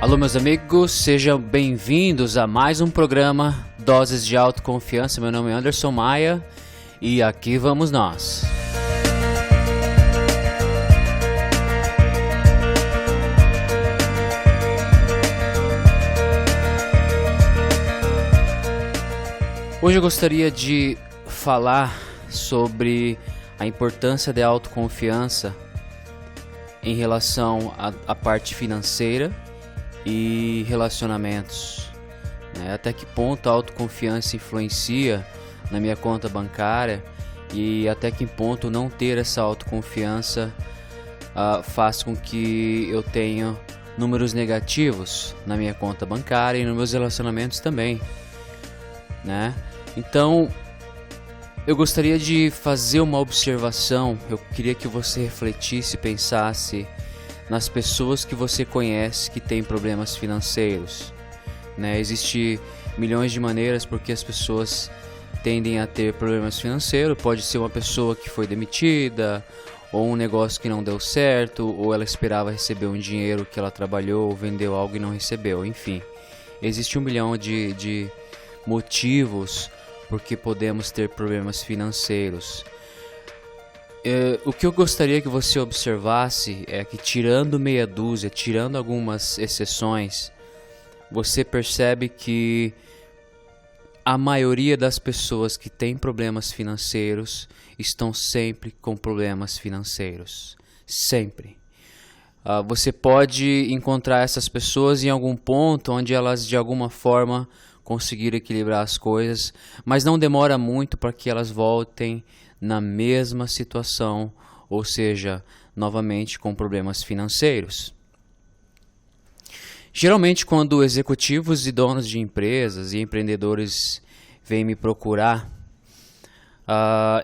Alô, meus amigos, sejam bem-vindos a mais um programa Doses de Autoconfiança. Meu nome é Anderson Maia e aqui vamos nós. Hoje eu gostaria de falar sobre a importância da autoconfiança em relação à parte financeira e relacionamentos, né? Até que ponto a autoconfiança influencia na minha conta bancária e até que ponto não ter essa autoconfiança faz com que eu tenha números negativos na minha conta bancária e nos meus relacionamentos também, né? Então, eu gostaria de fazer uma observação. Eu queria que você refletisse, pensasse nas pessoas que você conhece que têm problemas financeiros, né? Existem milhões de maneiras porque as pessoas tendem a ter problemas financeiros. Pode ser uma pessoa que foi demitida, ou um negócio que não deu certo, ou ela esperava receber um dinheiro que ela trabalhou, ou vendeu algo e não recebeu. Enfim, existe um milhão de motivos porque podemos ter problemas financeiros. O que eu gostaria que você observasse é que, tirando meia dúzia, tirando algumas exceções, você percebe que a maioria das pessoas que têm problemas financeiros estão sempre com problemas financeiros. Sempre. Você pode encontrar essas pessoas em algum ponto onde elas de alguma forma conseguiram equilibrar as coisas, mas não demora muito para que elas voltem na mesma situação, ou seja, novamente com problemas financeiros. Geralmente, quando executivos e donos de empresas e empreendedores vêm me procurar,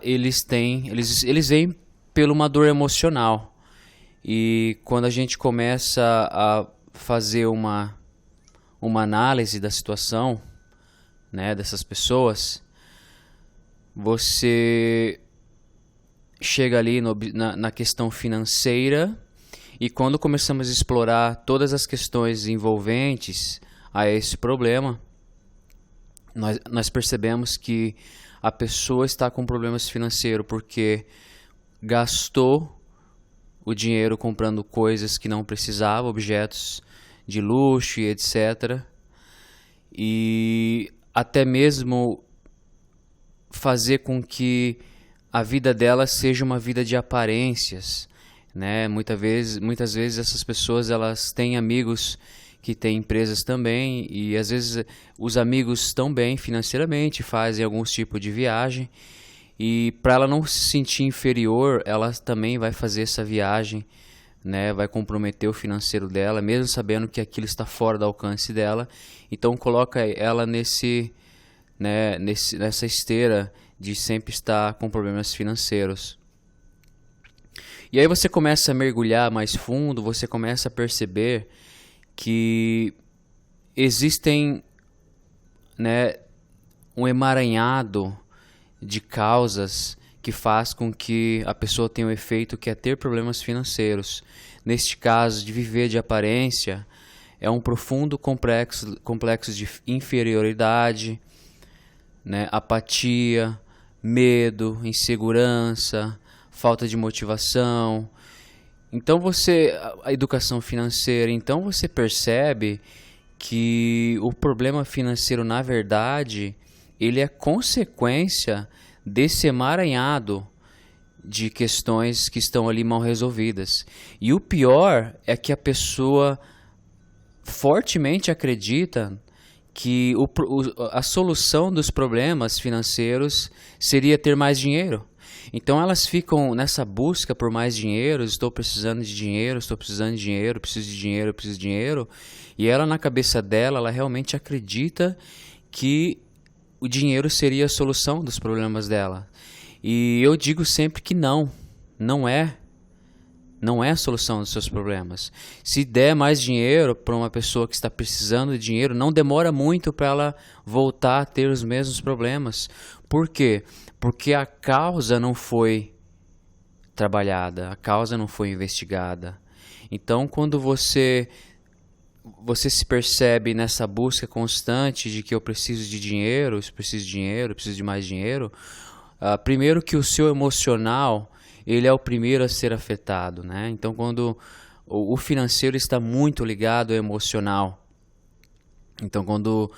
eles vêm por uma dor emocional. E quando a gente começa a fazer uma análise da situação, né, dessas pessoas, você chega ali na questão financeira, e quando começamos a explorar todas as questões envolventes a esse problema, nós percebemos que a pessoa está com problemas financeiros porque gastou o dinheiro comprando coisas que não precisava, objetos de luxo e etc. E até mesmo fazer com que a vida dela seja uma vida de aparências, né? Muitas vezes essas pessoas, elas têm amigos que têm empresas também, e às vezes os amigos estão bem financeiramente, fazem alguns tipos de viagem, e para ela não se sentir inferior, ela também vai fazer essa viagem, né? Vai comprometer o financeiro dela, mesmo sabendo que aquilo está fora do alcance dela. Então coloca ela nessa esteira de sempre estar com problemas financeiros. E aí você começa a mergulhar mais fundo, você começa a perceber que existem, né, um emaranhado de causas que faz com que a pessoa tenha o efeito que é ter problemas financeiros. Neste caso, de viver de aparência, é um profundo complexo de inferioridade, né, apatia, medo, insegurança, falta de motivação. Então a educação financeira, então você percebe que o problema financeiro, na verdade, ele é consequência desse emaranhado de questões que estão ali mal resolvidas. E o pior é que a pessoa fortemente acredita que a solução dos problemas financeiros seria ter mais dinheiro. Então elas ficam nessa busca por mais dinheiro. Estou precisando de dinheiro, estou precisando de dinheiro, preciso de dinheiro, preciso de dinheiro. E ela, na cabeça dela, ela realmente acredita que o dinheiro seria a solução dos problemas dela. E eu digo sempre que não é a solução dos seus problemas. Se der mais dinheiro para uma pessoa que está precisando de dinheiro, não demora muito para ela voltar a ter os mesmos problemas. Por quê? Porque a causa não foi trabalhada, a causa não foi investigada. Então, quando você você se percebe nessa busca constante de que eu preciso de dinheiro, eu preciso de dinheiro, eu preciso de mais dinheiro, primeiro que o seu emocional, ele é o primeiro a ser afetado, né? Então, quando o financeiro está muito ligado ao emocional, então quando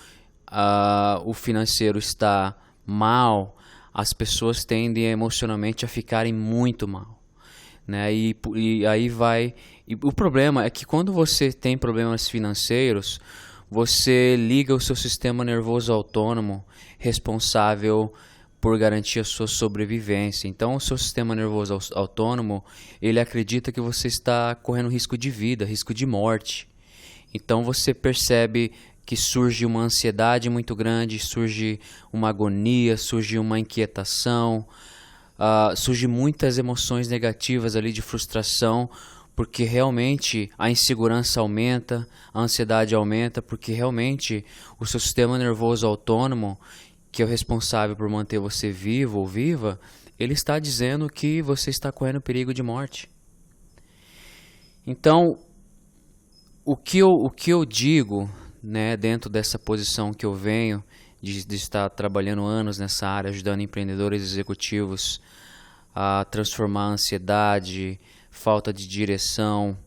o financeiro está mal, as pessoas tendem emocionalmente a ficarem muito mal, né? E aí vai. E o problema é que quando você tem problemas financeiros, você liga o seu sistema nervoso autônomo responsável por garantir a sua sobrevivência. Então, o seu sistema nervoso autônomo, ele acredita que você está correndo risco de vida, risco de morte. Então, você percebe que surge uma ansiedade muito grande, surge uma agonia, surge uma inquietação, surge muitas emoções negativas ali de frustração, porque realmente a insegurança aumenta, a ansiedade aumenta, porque realmente o seu sistema nervoso autônomo, que é o responsável por manter você vivo ou viva, ele está dizendo que você está correndo perigo de morte. Então, o que eu digo, né, dentro dessa posição que eu venho, de estar trabalhando anos nessa área, ajudando empreendedores executivos a transformar a ansiedade, falta de direção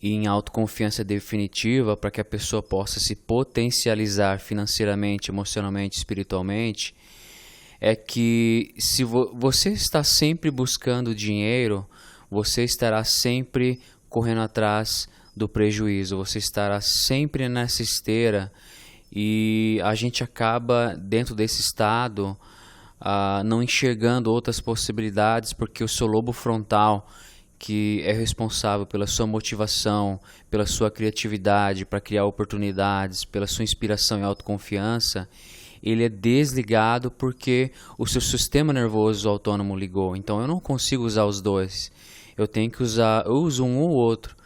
em autoconfiança definitiva, para que a pessoa possa se potencializar financeiramente, emocionalmente, espiritualmente, é que se você está sempre buscando dinheiro, você estará sempre correndo atrás do prejuízo, você estará sempre nessa esteira, e a gente acaba dentro desse estado não enxergando outras possibilidades, porque o seu lobo frontal, que é responsável pela sua motivação, pela sua criatividade para criar oportunidades, pela sua inspiração e autoconfiança, ele é desligado porque o seu sistema nervoso autônomo ligou. Então eu não consigo usar os dois. Eu tenho que usar, eu uso um ou outro,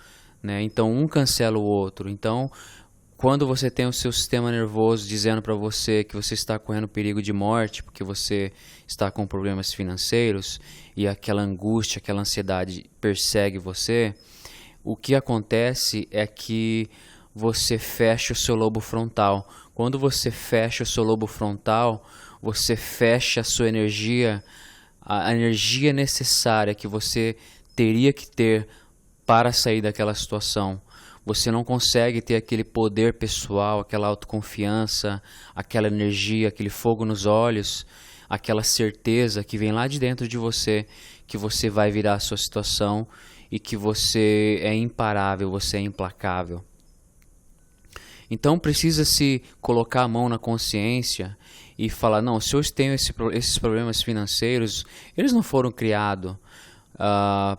né? Então um cancela o outro. Então, quando você tem o seu sistema nervoso dizendo para você que você está correndo perigo de morte porque você está com problemas financeiros e aquela angústia, aquela ansiedade persegue você, o que acontece é que você fecha o seu lobo frontal. Quando você fecha o seu lobo frontal, você fecha a sua energia, a energia necessária que você teria que ter para sair daquela situação. Você não consegue ter aquele poder pessoal, aquela autoconfiança, aquela energia, aquele fogo nos olhos, aquela certeza que vem lá de dentro de você, que você vai virar a sua situação e que você é imparável, você é implacável. Então precisa se colocar a mão na consciência e falar, não, se eu tenho esses problemas financeiros, eles não foram criados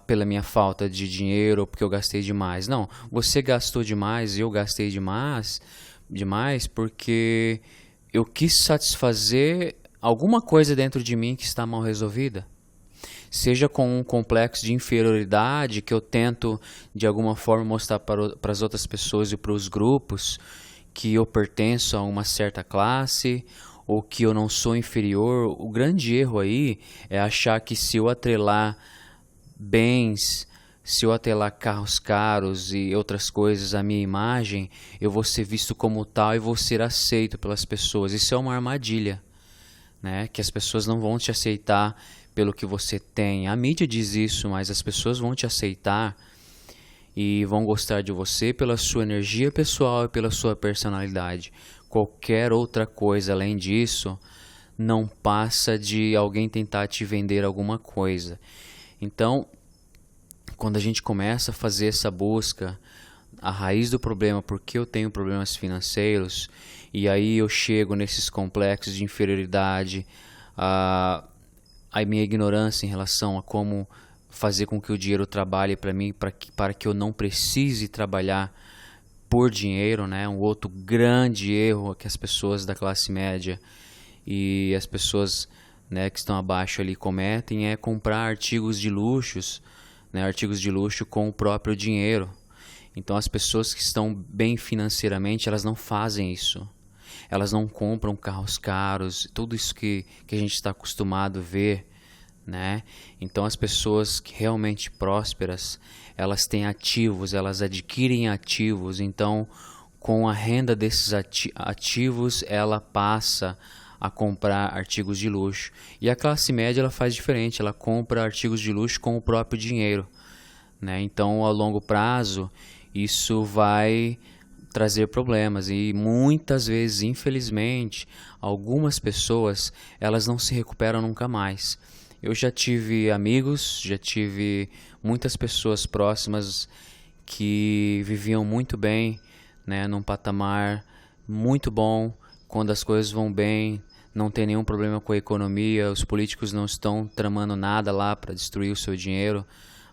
pela minha falta de dinheiro ou porque eu gastei demais. Não, você gastou demais e eu gastei demais porque eu quis satisfazer alguma coisa dentro de mim que está mal resolvida. Seja com um complexo de inferioridade que eu tento de alguma forma mostrar para as outras pessoas e para os grupos que eu pertenço a uma certa classe ou que eu não sou inferior. O grande erro aí é achar que se eu atrelar bens, se eu atrelar carros caros e outras coisas à minha imagem, eu vou ser visto como tal e vou ser aceito pelas pessoas. Isso é uma armadilha, né? Que as pessoas não vão te aceitar pelo que você tem. A mídia diz isso, mas as pessoas vão te aceitar e vão gostar de você pela sua energia pessoal e pela sua personalidade. Qualquer outra coisa além disso não passa de alguém tentar te vender alguma coisa. Então, quando a gente começa a fazer essa busca, a raiz do problema, por que eu tenho problemas financeiros, e aí eu chego nesses complexos de inferioridade, a minha ignorância em relação a como fazer com que o dinheiro trabalhe para mim, para que eu não precise trabalhar por dinheiro, né? Um outro grande erro que as pessoas da classe média e as pessoas, né, que estão abaixo ali cometem é comprar artigos de luxos, né, artigos de luxo com o próprio dinheiro. Então as pessoas que estão bem financeiramente, elas não fazem isso. Elas não compram carros caros, tudo isso que a gente está acostumado a ver, né? Então as pessoas que realmente prósperas, elas têm ativos, elas adquirem ativos. Então, com a renda desses ativos, ela passa a comprar artigos de luxo. E a classe média, ela faz diferente, ela compra artigos de luxo com o próprio dinheiro, né? Então, ao longo prazo, isso vai trazer problemas, e muitas vezes, infelizmente, algumas pessoas, elas não se recuperam nunca mais. Eu já tive amigos, já tive muitas pessoas próximas que viviam muito bem, né, num patamar muito bom. Quando as coisas vão bem, não tem nenhum problema com a economia, os políticos não estão tramando nada lá para destruir o seu dinheiro,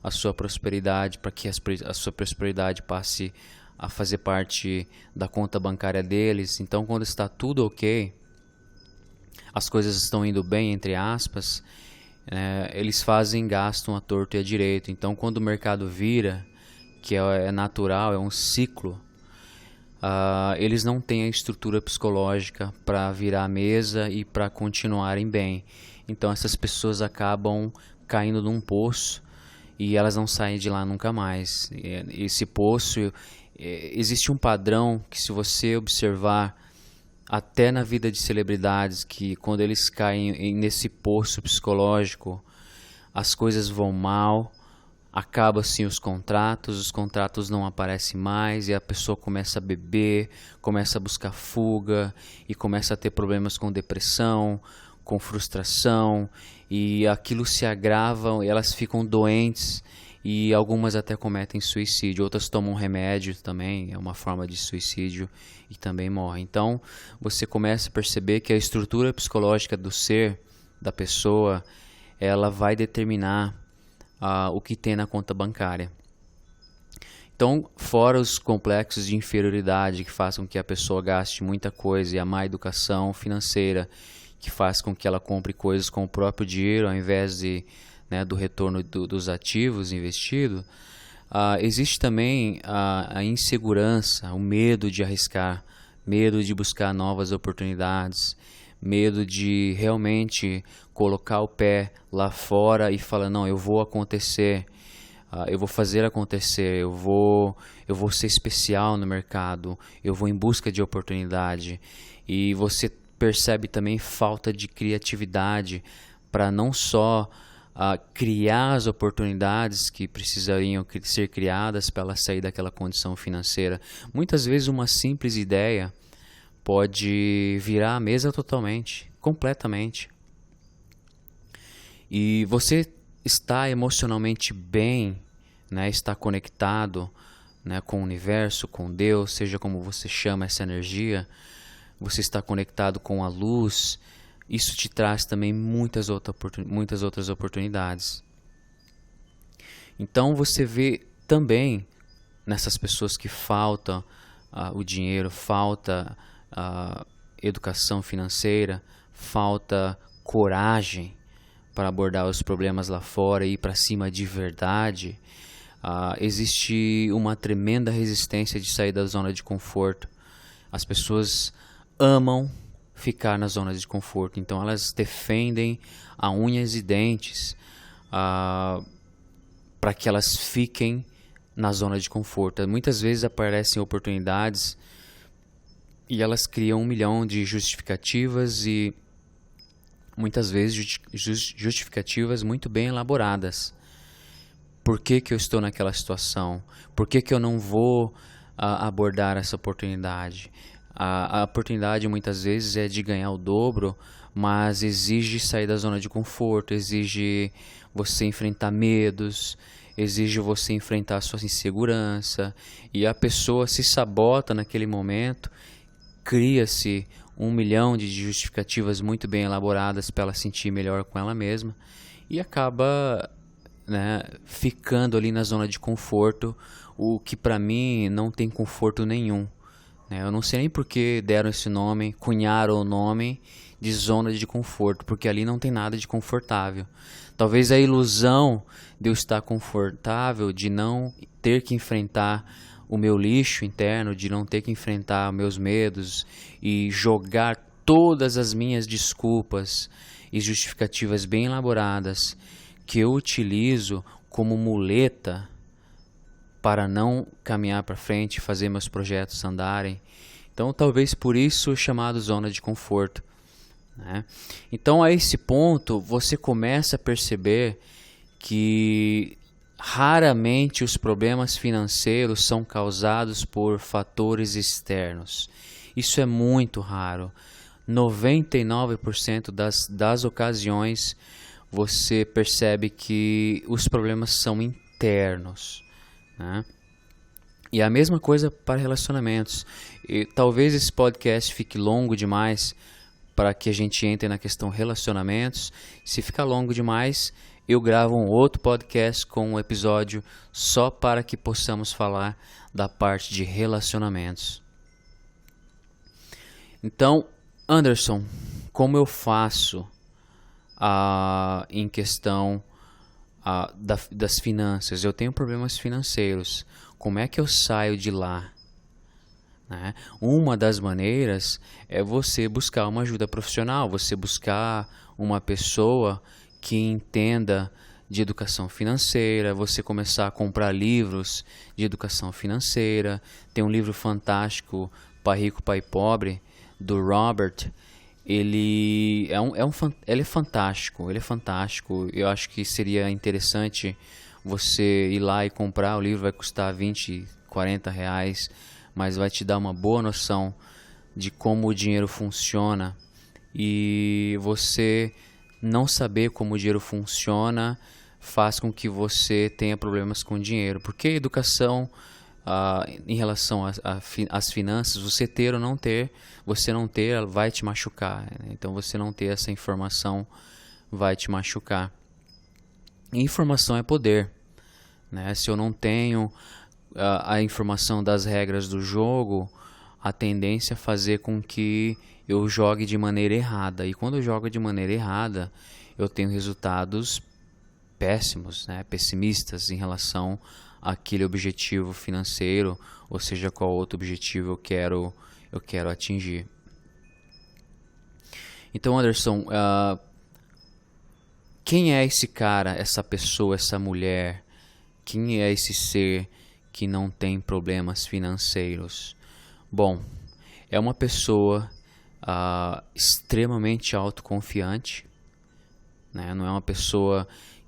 a sua prosperidade, para que a sua prosperidade passe a fazer parte da conta bancária deles. Então, quando está tudo ok, as coisas estão indo bem, entre aspas, eles gastam à torto e à direito. Então, quando o mercado vira, que é natural, é um ciclo, eles não têm a estrutura psicológica para virar a mesa e para continuarem bem. Então, essas pessoas acabam caindo num poço e elas não saem de lá nunca mais. Esse poço, existe um padrão que, se você observar até na vida de celebridades, que quando eles caem nesse poço psicológico, as coisas vão mal, acabam-se os contratos não aparecem mais, e a pessoa começa a beber, começa a buscar fuga, e começa a ter problemas com depressão, com frustração, e aquilo se agrava, e elas ficam doentes, e algumas até cometem suicídio, outras tomam remédio também, é uma forma de suicídio, e também morrem. Então, você começa a perceber que a estrutura psicológica do ser, da pessoa, ela vai determinar o que tem na conta bancária. Então, fora os complexos de inferioridade que façam com que a pessoa gaste muita coisa, e a má educação financeira, que faz com que ela compre coisas com o próprio dinheiro ao invés do retorno dos ativos investidos, existe também a insegurança, o medo de arriscar, medo de buscar novas oportunidades, medo de realmente colocar o pé lá fora e falar, não, eu vou acontecer, eu vou fazer acontecer, eu vou ser especial no mercado, eu vou em busca de oportunidade. E você percebe também falta de criatividade para não só criar as oportunidades que precisariam ser criadas para ela sair daquela condição financeira. Muitas vezes uma simples ideia pode virar a mesa totalmente, completamente. E você está emocionalmente bem, né, está conectado, né, com o universo, com Deus, seja como você chama essa energia, você está conectado com a luz, isso te traz também muitas outras oportunidades. Então você vê também nessas pessoas que falta o dinheiro, falta educação financeira, falta coragem para abordar os problemas lá fora e ir para cima de verdade. Existe uma tremenda resistência de sair da zona de conforto. As pessoas amam ficar na zona de conforto, então elas defendem a unhas e dentes para que elas fiquem na zona de conforto. Muitas vezes aparecem oportunidades e elas criam 1 milhão de justificativas, e muitas vezes justificativas muito bem elaboradas. Por que eu estou naquela situação? Por que eu não vou abordar essa oportunidade? A oportunidade muitas vezes é de ganhar o dobro, mas exige sair da zona de conforto, exige você enfrentar medos, exige você enfrentar a sua insegurança, e a pessoa se sabota naquele momento. Cria-se 1 milhão de justificativas muito bem elaboradas para ela sentir melhor com ela mesma, e acaba, ficando ali na zona de conforto, o que para mim não tem conforto nenhum. Eu não sei nem por que deram esse nome, cunharam o nome de zona de conforto, porque ali não tem nada de confortável. Talvez a ilusão de eu estar confortável, de não ter que enfrentar o meu lixo interno, de não ter que enfrentar meus medos e jogar todas as minhas desculpas e justificativas bem elaboradas que eu utilizo como muleta para não caminhar para frente e fazer meus projetos andarem. Então, talvez por isso chamado zona de conforto, né? Então, a esse ponto, você começa a perceber que raramente os problemas financeiros são causados por fatores externos. Isso é muito raro. 99% das ocasiões você percebe que os problemas são internos, né? E a mesma coisa para relacionamentos. E talvez esse podcast fique longo demais para que a gente entre na questão relacionamentos. Se ficar longo demais, eu gravo um outro podcast com um episódio só para que possamos falar da parte de relacionamentos. Então, Anderson, como eu faço em questão das finanças? Eu tenho problemas financeiros. Como é que eu saio de lá? Né? Uma das maneiras é você buscar uma ajuda profissional, você buscar uma pessoa que entenda de educação financeira, você começar a comprar livros de educação financeira. Tem um livro fantástico, Pai Rico, Pai Pobre, do Robert. Ele é fantástico, Eu acho que seria interessante você ir lá e comprar. O livro vai custar 20, 40 reais, mas vai te dar uma boa noção de como o dinheiro funciona. E você não saber como o dinheiro funciona faz com que você tenha problemas com o dinheiro. Porque educação em relação às finanças, você ter ou não ter, você não ter vai te machucar, né? Então você não ter essa informação vai te machucar. E informação é poder, né? Se eu não tenho a informação das regras do jogo, a tendência é fazer com que eu jogue de maneira errada. E quando eu jogo de maneira errada, eu tenho resultados péssimos, né? Pessimistas em relação àquele objetivo financeiro, ou seja, qual outro objetivo eu quero atingir. Então, Anderson, quem é esse cara, essa pessoa, essa mulher? Quem é esse ser que não tem problemas financeiros? Bom, é uma pessoa extremamente autoconfiante, né? Não é uma pessoa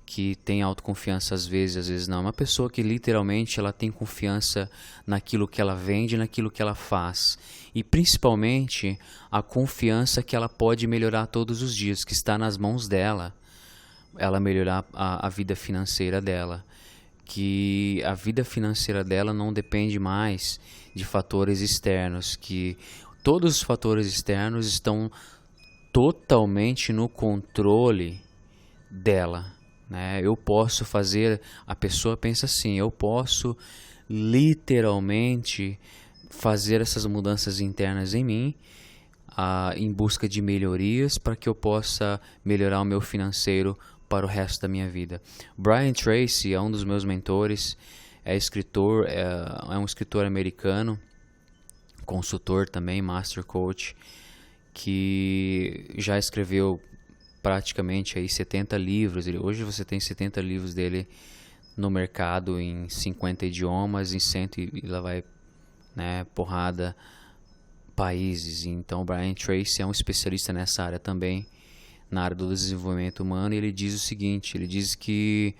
que tem autoconfiança às vezes não. É uma pessoa que literalmente ela tem confiança naquilo que ela vende, naquilo que ela faz. E principalmente a confiança que ela pode melhorar todos os dias, que está nas mãos dela, ela melhorar a vida financeira dela. Que a vida financeira dela não depende mais de fatores externos, que todos os fatores externos estão totalmente no controle dela, né? Eu posso fazer, a pessoa pensa assim, eu posso literalmente fazer essas mudanças internas em mim, em busca de melhorias para que eu possa melhorar o meu financeiro para o resto da minha vida. Brian Tracy é um dos meus mentores, é escritor, é um escritor americano, consultor também, master coach, que já escreveu praticamente aí 70 livros. Hoje você tem 70 livros dele no mercado em 50 idiomas, em 100 e lá vai, né, porrada países. Então, Brian Tracy é um especialista nessa área também, na área do desenvolvimento humano, e ele diz o seguinte, ele diz que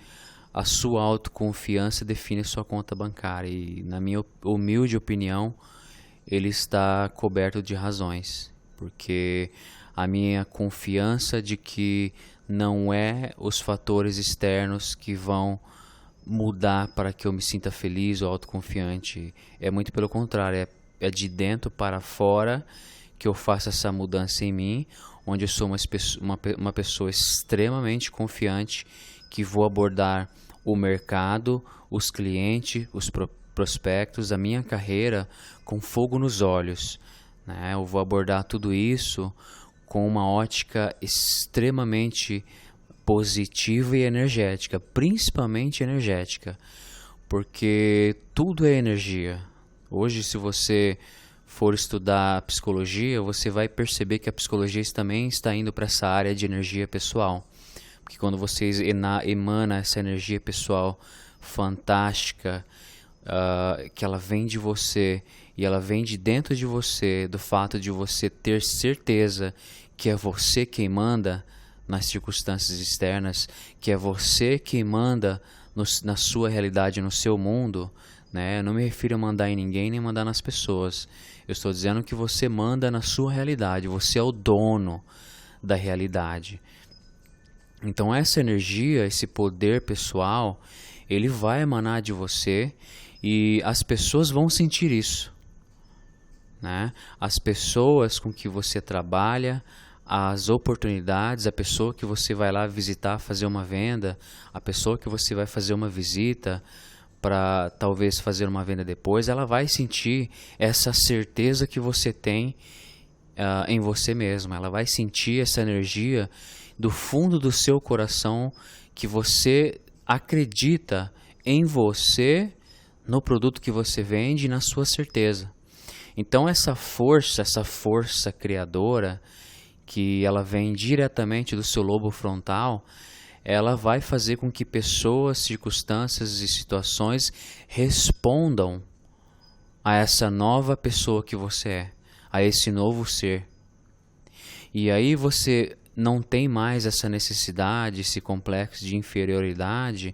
a sua autoconfiança define a sua conta bancária, e na minha humilde opinião, ele está coberto de razões, porque a minha confiança de que não é os fatores externos que vão mudar para que eu me sinta feliz ou autoconfiante, é muito pelo contrário, é de dentro para fora que eu faço essa mudança em mim, onde eu sou uma pessoa extremamente confiante, que vou abordar o mercado, os clientes, os prospectos, a minha carreira com fogo nos olhos, né? Eu vou abordar tudo isso com uma ótica extremamente positiva e energética, principalmente energética, porque tudo é energia. Hoje, se você for estudar psicologia, você vai perceber que a psicologia também está indo para essa área de energia pessoal. Porque quando você emana essa energia pessoal fantástica, que ela vem de você e ela vem de dentro de você, do fato de você ter certeza que é você quem manda nas circunstâncias externas, que é você quem manda na sua realidade, no seu mundo, né? Eu não me refiro a mandar em ninguém nem mandar nas pessoas. Eu estou dizendo que você manda na sua realidade, você é o dono da realidade. Então essa energia, esse poder pessoal, ele vai emanar de você e as pessoas vão sentir isso, né? As pessoas com que você trabalha, as oportunidades, a pessoa que você vai lá visitar, fazer uma venda, a pessoa que você vai fazer uma visita para talvez fazer uma venda depois, ela vai sentir essa certeza que você tem em você mesmo. Ela vai sentir essa energia do fundo do seu coração que você acredita em você, no produto que você vende e na sua certeza. Então essa força criadora, que ela vem diretamente do seu lobo frontal, ela vai fazer com que pessoas, circunstâncias e situações respondam a essa nova pessoa que você é, a esse novo ser. E aí você não tem mais essa necessidade, esse complexo de inferioridade,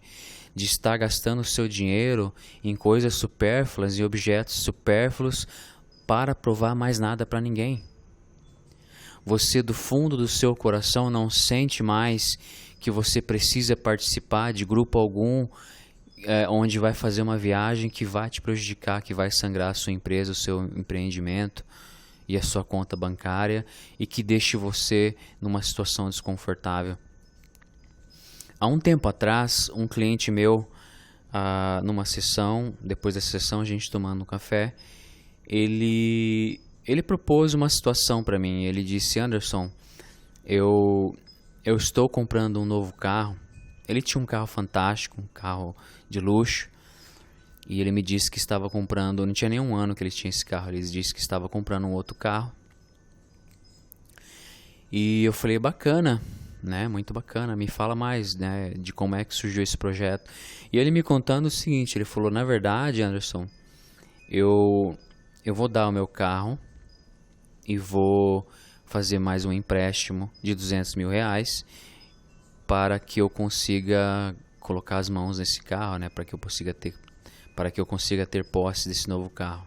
de estar gastando o seu dinheiro em coisas supérfluas e objetos supérfluos para provar mais nada para ninguém. Você do fundo do seu coração não sente mais que você precisa participar de grupo algum onde vai fazer uma viagem que vai te prejudicar, que vai sangrar a sua empresa, o seu empreendimento e a sua conta bancária e que deixe você numa situação desconfortável. Há um tempo atrás, um cliente meu, numa sessão, depois da sessão a gente tomando um café, ele propôs uma situação para mim. Ele disse: Anderson, eu estou comprando um novo carro. Ele tinha um carro fantástico, um carro de luxo, e ele me disse que estava comprando, não tinha nem um ano que ele tinha esse carro, ele disse que estava comprando um outro carro. E eu falei: bacana, né? Muito bacana, me fala mais, né, de como é que surgiu esse projeto. E ele me contando o seguinte, ele falou: na verdade, Anderson, eu vou dar o meu carro e vou fazer mais um empréstimo de R$200 mil para que eu consiga colocar as mãos nesse carro, né, para que eu consiga ter posse desse novo carro.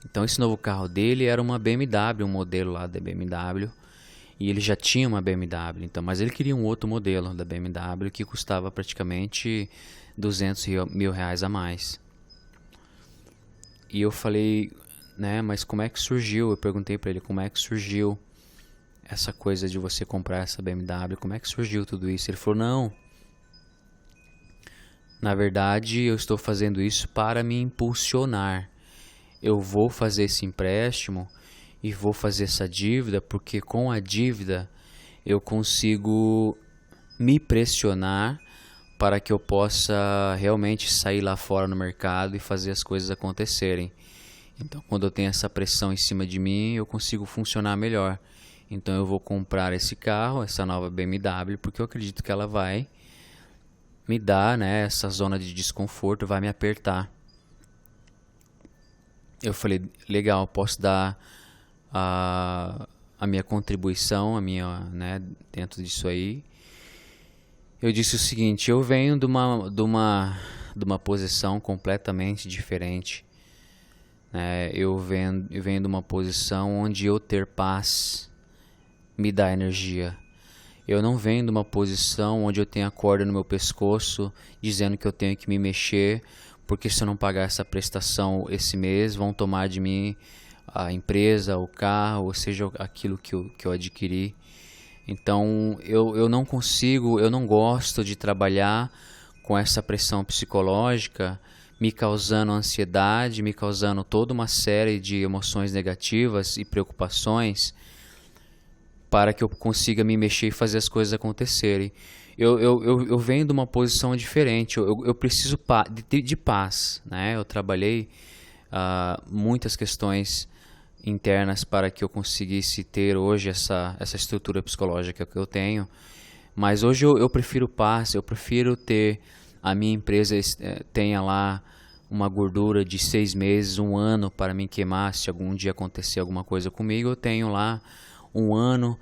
Então esse novo carro dele era uma BMW, um modelo lá da BMW, e ele já tinha uma BMW, então, mas ele queria um outro modelo da BMW que custava praticamente R$200 mil a mais. E eu falei, né, mas como é que surgiu? Eu perguntei para ele como é que surgiu essa coisa de você comprar essa BMW, como é que surgiu tudo isso? Ele falou: não, na verdade eu estou fazendo isso para me impulsionar. Eu vou fazer esse empréstimo e vou fazer essa dívida porque com a dívida eu consigo me pressionar para que eu possa realmente sair lá fora no mercado e fazer as coisas acontecerem. Então, quando eu tenho essa pressão em cima de mim, eu consigo funcionar melhor. Então, eu vou comprar esse carro, essa nova BMW, porque eu acredito que ela vai me dar, né, essa zona de desconforto, vai me apertar. Eu falei: legal, posso dar a minha contribuição, né, dentro disso aí. Eu disse o seguinte: eu venho de uma posição completamente diferente. Eu venho de uma posição onde eu ter paz me dá energia. Eu não venho de uma posição onde eu tenho a corda no meu pescoço dizendo que eu tenho que me mexer, porque se eu não pagar essa prestação esse mês, vão tomar de mim a empresa, o carro, ou seja, aquilo que eu adquiri. Então eu não consigo, eu não gosto de trabalhar com essa pressão psicológica, me causando ansiedade, me causando toda uma série de emoções negativas e preocupações, para que eu consiga me mexer e fazer as coisas acontecerem. Eu venho de uma posição diferente, eu preciso de paz, né? Eu trabalhei muitas questões internas para que eu conseguisse ter hoje essa estrutura psicológica que eu tenho. Mas hoje eu prefiro paz, eu prefiro ter a minha empresa tenha lá uma gordura de 6 meses, 1 ano para me queimar se algum dia acontecer alguma coisa comigo. Eu tenho lá 1 ano,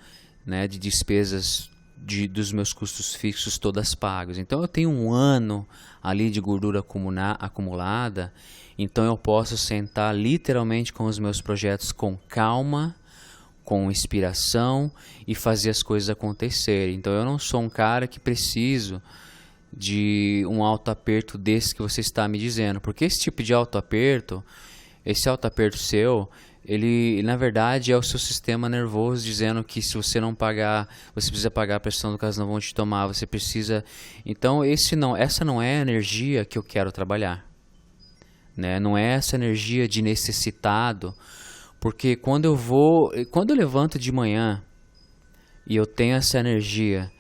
né, de despesas dos meus custos fixos todas pagas. Então eu tenho 1 ano ali de gordura acumulada. Então eu posso sentar literalmente com os meus projetos com calma, com inspiração e fazer as coisas acontecerem. Então eu não sou um cara que preciso de um autoaperto desse que você está me dizendo, porque esse tipo de autoaperto, esse autoaperto seu, ele na verdade é o seu sistema nervoso dizendo que se você não pagar, você precisa pagar a pressão do caso não vão te tomar, você precisa. Então essa não é a energia que eu quero trabalhar, né? Não é essa energia de necessitado, porque quando eu levanto de manhã e eu tenho essa energia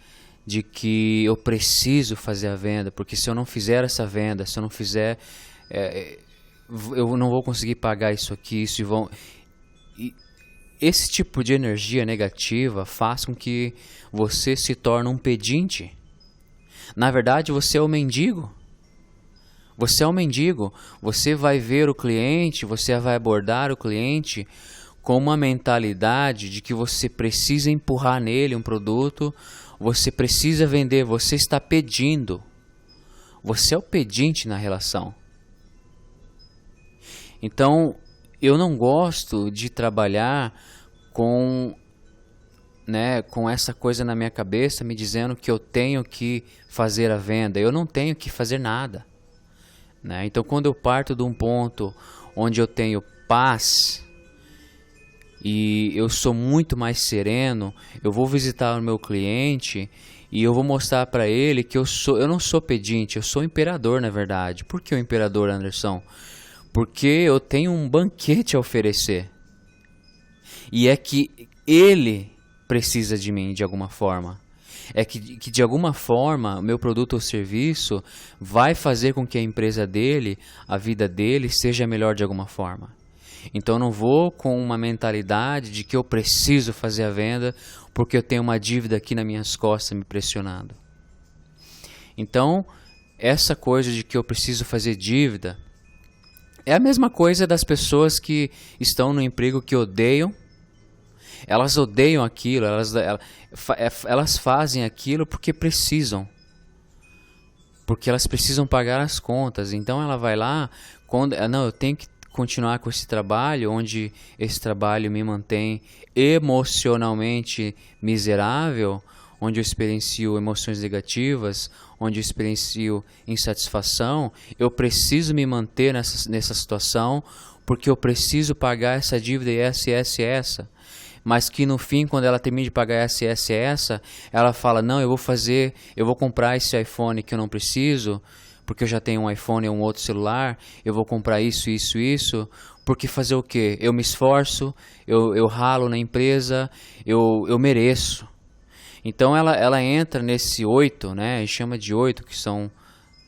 de que eu preciso fazer a venda, porque se eu não fizer essa venda, se eu não fizer, eu não vou conseguir pagar isso aqui, e esse tipo de energia negativa faz com que você se torne um pedinte. Na verdade, você é o mendigo. Você é um mendigo, você vai ver o cliente, você vai abordar o cliente com uma mentalidade de que você precisa empurrar nele um produto, você precisa vender, você está pedindo. Você é o pedinte na relação. Então, eu não gosto de trabalhar com essa coisa na minha cabeça me dizendo que eu tenho que fazer a venda. Eu não tenho que fazer nada. Né? Então, quando eu parto de um ponto onde eu tenho paz e eu sou muito mais sereno, eu vou visitar o meu cliente e eu vou mostrar para ele que eu não sou pedinte, eu sou imperador na verdade. Por que o imperador, Anderson? Porque eu tenho um banquete a oferecer. E é que ele precisa de mim de alguma forma. É que de alguma forma o meu produto ou serviço vai fazer com que a empresa dele, a vida dele, seja melhor de alguma forma. Então eu não vou com uma mentalidade de que eu preciso fazer a venda porque eu tenho uma dívida aqui nas minhas costas me pressionando. Então essa coisa de que eu preciso fazer dívida é a mesma coisa das pessoas que estão no emprego que odeiam. Elas odeiam aquilo, elas fazem aquilo porque precisam. Porque elas precisam pagar as contas. Então ela vai lá, eu tenho que continuar com esse trabalho, onde esse trabalho me mantém emocionalmente miserável, onde eu experiencio emoções negativas, onde eu experiencio insatisfação. Eu preciso me manter nessa situação porque eu preciso pagar essa dívida e essa. Mas que no fim, quando ela termina de pagar essa, ela fala, não, eu vou comprar esse iPhone que eu não preciso, porque eu já tenho um iPhone ou um outro celular, eu vou comprar isso, porque fazer o quê? Eu me esforço, eu ralo na empresa, eu mereço. Então ela entra nesse 8, né, e chama de 8, que são,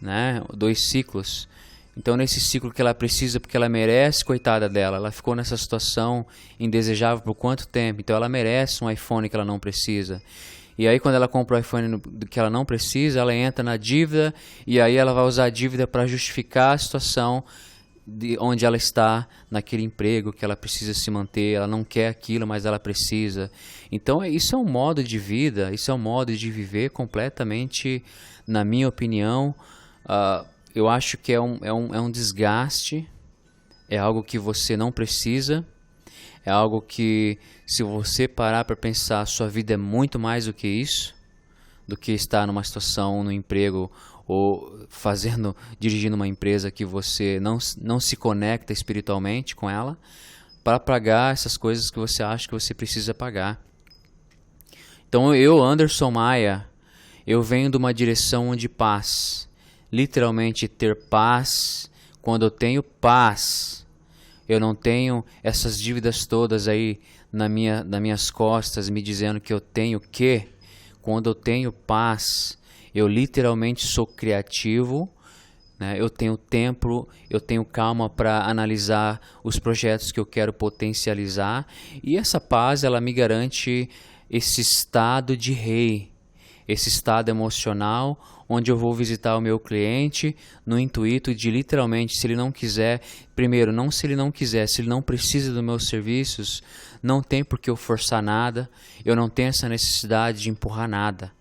né, 2 ciclos. Então nesse ciclo que ela precisa porque ela merece, coitada dela, ela ficou nessa situação indesejável por quanto tempo, então ela merece um iPhone que ela não precisa. E aí quando ela compra o iPhone que ela não precisa, ela entra na dívida e aí ela vai usar a dívida para justificar a situação de onde ela está naquele emprego que ela precisa se manter, ela não quer aquilo, mas ela precisa. Então isso é um modo de vida, isso é um modo de viver completamente, na minha opinião, eu acho que é um desgaste, é algo que você não precisa, é algo que, se você parar para pensar, a sua vida é muito mais do que isso, do que estar numa situação, no emprego, ou dirigindo uma empresa que você não se conecta espiritualmente com ela, para pagar essas coisas que você acha que você precisa pagar. Então eu, Anderson Maia, eu venho de uma direção de paz. Literalmente ter paz. Quando eu tenho paz, eu não tenho essas dívidas todas aí nas minhas costas me dizendo que eu tenho que. Quando eu tenho paz, eu literalmente sou criativo, né? Eu tenho tempo, eu tenho calma para analisar os projetos que eu quero potencializar, e essa paz ela me garante esse estado de rei, esse estado emocional onde eu vou visitar o meu cliente no intuito de literalmente, se ele não quiser, primeiro, não se ele não quiser, se ele não precisa dos meus serviços, não tem por que eu forçar nada, eu não tenho essa necessidade de empurrar nada.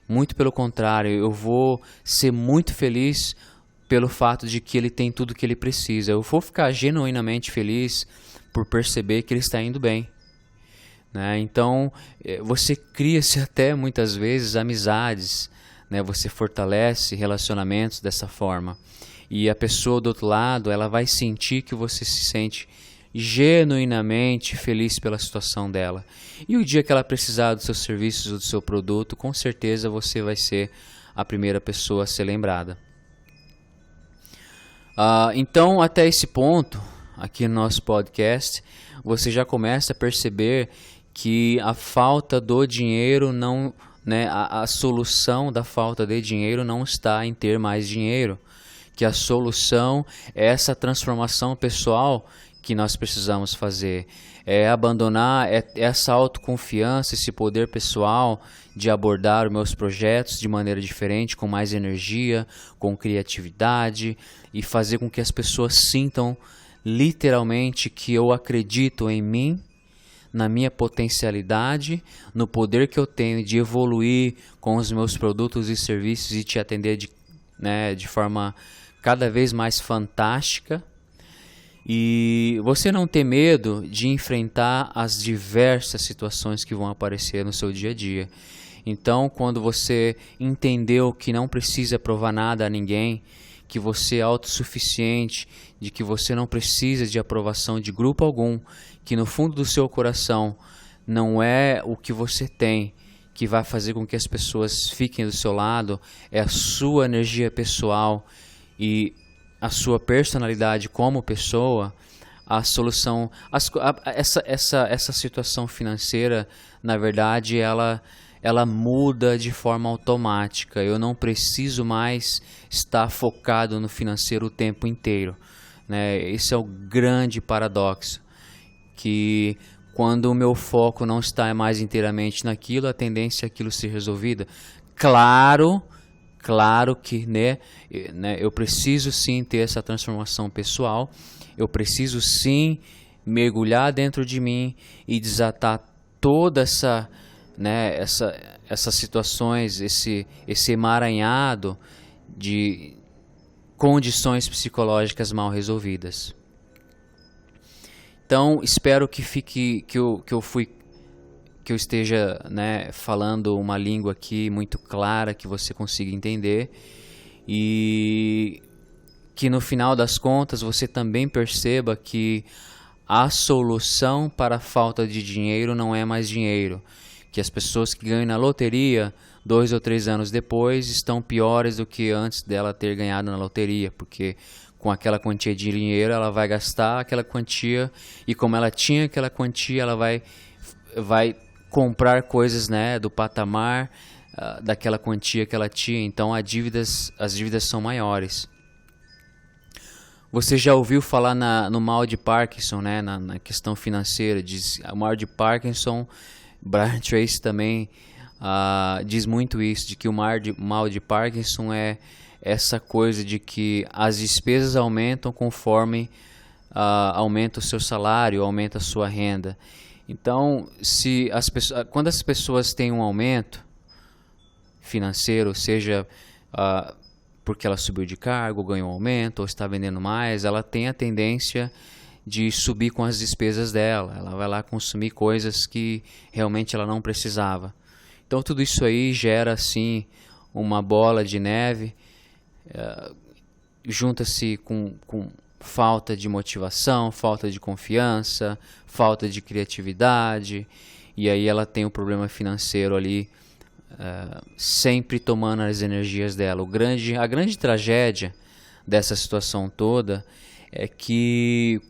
Muito pelo contrário, eu vou ser muito feliz pelo fato de que ele tem tudo que ele precisa. Eu vou ficar genuinamente feliz por perceber que ele está indo bem, né? Então, você cria-se até muitas vezes amizades, né? Você fortalece relacionamentos dessa forma. E a pessoa do outro lado, ela vai sentir que você se sente genuinamente feliz pela situação dela. E o dia que ela precisar dos seus serviços ou do seu produto, com certeza você vai ser a primeira pessoa a ser lembrada. Então, até esse ponto, aqui no nosso podcast, você já começa a perceber que a falta do dinheiro não, né, a solução da falta de dinheiro não está em ter mais dinheiro, que a solução é essa transformação pessoal que nós precisamos fazer, é abandonar essa autoconfiança, esse poder pessoal de abordar os meus projetos de maneira diferente, com mais energia, com criatividade, e fazer com que as pessoas sintam literalmente que eu acredito em mim, na minha potencialidade, no poder que eu tenho de evoluir com os meus produtos e serviços e te atender de forma cada vez mais fantástica. E você não ter medo de enfrentar as diversas situações que vão aparecer no seu dia a dia. Então, quando você entendeu que não precisa provar nada a ninguém, que você é autossuficiente, de que você não precisa de aprovação de grupo algum, que no fundo do seu coração não é o que você tem que vai fazer com que as pessoas fiquem do seu lado, é a sua energia pessoal e a sua personalidade como pessoa, a solução, essa situação financeira, na verdade, ela muda de forma automática. Eu não preciso mais estar focado no financeiro o tempo inteiro, né? Esse é o grande paradoxo, que quando o meu foco não está mais inteiramente naquilo, a tendência é aquilo ser resolvido. Claro que eu preciso sim ter essa transformação pessoal, eu preciso sim mergulhar dentro de mim e desatar toda essas situações, esse emaranhado de condições psicológicas mal resolvidas. Então, espero que eu esteja, né, falando uma língua aqui muito clara, que você consiga entender, e que no final das contas você também perceba que a solução para a falta de dinheiro não é mais dinheiro, que as pessoas que ganham na loteria 2 ou 3 anos depois estão piores do que antes dela ter ganhado na loteria, porque com aquela quantia de dinheiro ela vai gastar aquela quantia, e como ela tinha aquela quantia, ela vai comprar coisas, né, do patamar daquela quantia que ela tinha. Então as dívidas são maiores. Você já ouviu falar no mal de Parkinson, né, na questão financeira? Diz, o mal de Parkinson, Brian Tracy também diz muito isso, de que o mal de Parkinson é essa coisa de que as despesas aumentam conforme aumenta o seu salário, aumenta a sua renda. Então, quando as pessoas têm um aumento financeiro, seja porque ela subiu de cargo, ganhou um aumento, ou está vendendo mais, ela tem a tendência de subir com as despesas dela. Ela vai lá consumir coisas que realmente ela não precisava. Então, tudo isso aí gera, assim, uma bola de neve, junta-se com falta de motivação, falta de confiança, falta de criatividade, e aí ela tem um problema financeiro ali, sempre tomando as energias dela. A grande tragédia dessa situação toda é que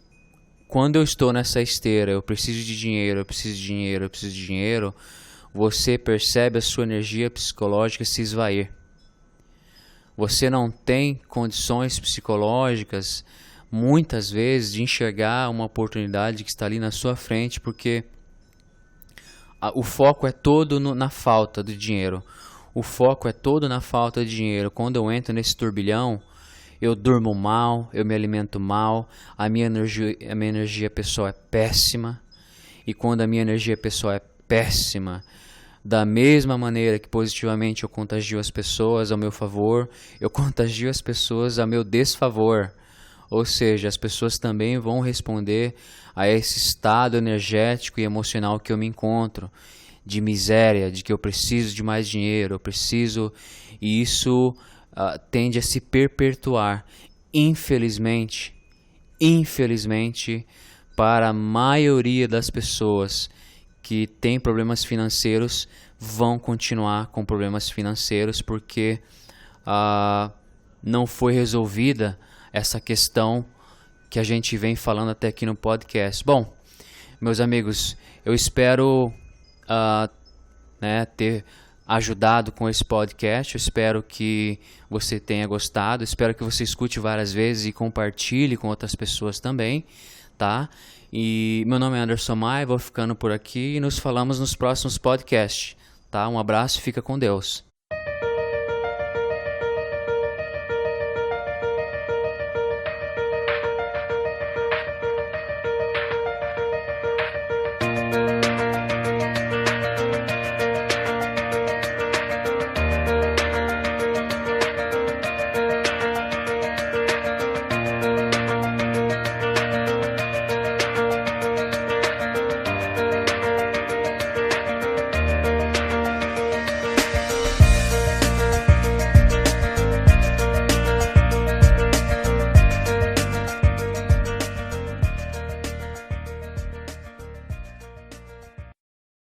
quando eu estou nessa esteira, eu preciso de dinheiro, eu preciso de dinheiro, eu preciso de dinheiro, você percebe a sua energia psicológica se esvair. você não tem condições psicológicas, muitas vezes, de enxergar uma oportunidade que está ali na sua frente, porque o foco é todo na falta de dinheiro. O foco é todo na falta de dinheiro. Quando eu entro nesse turbilhão, eu durmo mal, eu me alimento mal, a minha energia pessoal é péssima. E quando a minha energia pessoal é péssima, da mesma maneira que positivamente eu contagio as pessoas ao meu favor, eu contagio as pessoas a meu desfavor. Ou seja, as pessoas também vão responder a esse estado energético e emocional que eu me encontro, de miséria, de que eu preciso de mais dinheiro, eu preciso, e isso tende a se perpetuar. Infelizmente, para a maioria das pessoas que têm problemas financeiros, vão continuar com problemas financeiros porque não foi resolvida essa questão que a gente vem falando até aqui no podcast. Bom, meus amigos, eu espero ter ajudado com esse podcast. Eu espero que você tenha gostado. Espero que você escute várias vezes e compartilhe com outras pessoas também, tá? E meu nome é Anderson Maia, vou ficando por aqui e nos falamos nos próximos podcasts, tá? Um abraço e fica com Deus.